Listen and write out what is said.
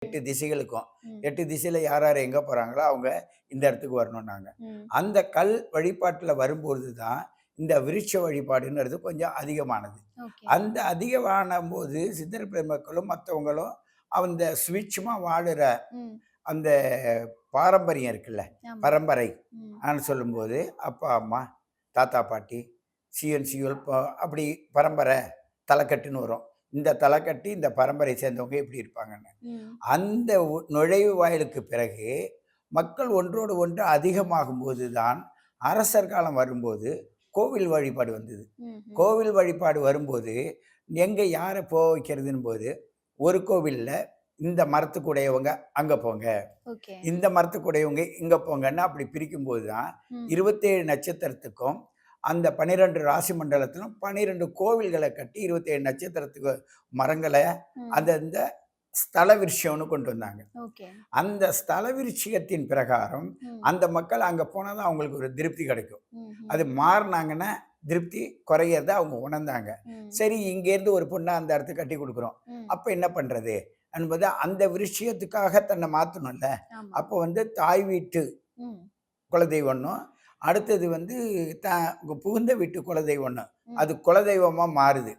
8 திசைகளுக்கும். ம். 8 திசையில யார் யார் எங்க போறாங்களோ, அவங்க இந்த இடத்துக்கு வரணும்னாங்க. ம். அந்த கல் வழிபாட்டுல வரும்போது தான், இந்த விருட்ச வழிபாடுங்கிறது கொஞ்சம் அதிகமானது. ஓகே. அந்த அதிகமானம்போது சித்தர் பெருமக்களும் மத்தவங்களும் அந்த சுவிட்சமா வாழுற ம். அந்த பாரம்பரியம் இருக்குல்ல, ஆமா. பரம்பரை ம். சொல்லும்போது, அப்பா, அம்மா, தாத்தா, பாட்டி, சீயன் சீயோல் அப்படி பரம்பரை தலக்கட்டுன்னு வரும். இந்த தலக்கட்டு இந்த பரம்பரை சேர்ந்தவங்க எப்படி இருப்பாங்கன்னு. ம். அந்த நுழைவு வாயிலுக்கு பிறகு மக்கள் ஒன்றோடு ஒன்று அதிகமாகும்போது தான் அரசர் காலம் வரும்போது கோவில் வழிபாடு வந்தது. ம்ஹ்ம். கோவில் வழிபாடு வரும்போது எங்க யார வைக்கிறதுன்னு போது, ஒரு கோவில்ல இந்த மரத்துக்கு உடையவங்க அங்க போங்க. ஓகே. இந்த மரத்துக்கு உடையவங்க இங்க போங்கன்னு அப்படி பிரிக்கும்போது தான் ம். 27 நட்சத்திரத்துக்கும் அந்த 12 ராசி மண்டலத்திலும் 12 கோவில்கள கட்டி 27 நட்சத்திரத்துக்கு மரங்கள ம். அந்த ஸ்தல விருட்சம்னு கொண்டு வந்தாங்க. ஓகே. அந்த ஸ்தல விருட்சிகத்தின் பிரகாரம் ம். அந்த மக்கள் அங்க போனா தான் அவங்களுக்கு ஒரு திருப்தி கிடைக்கும். ம்ஹ்ம். அது மாறுனாங்கன்னா திருப்தி குறையறத அவங்க உணர்ந்தாங்க. ம். சரி இங்கேருந்து ஒரு பொண்ண அந்த இடத்துக்கு கட்டி குடுக்குறோம். ம். அப்ப என்ன பண்றது? என்பது அந்த விருட்சிகத்துக்காக தன்னை மாத்தணும்ல. ஆமா. அப்போ தாய் வீட்டு ம். குலதெய்வம்ன்னும், அடுத்தது த புகுந்த வீட்டு குலதெய்வம்ன்னு. ம். அது குலதெய்வமா மாறுது.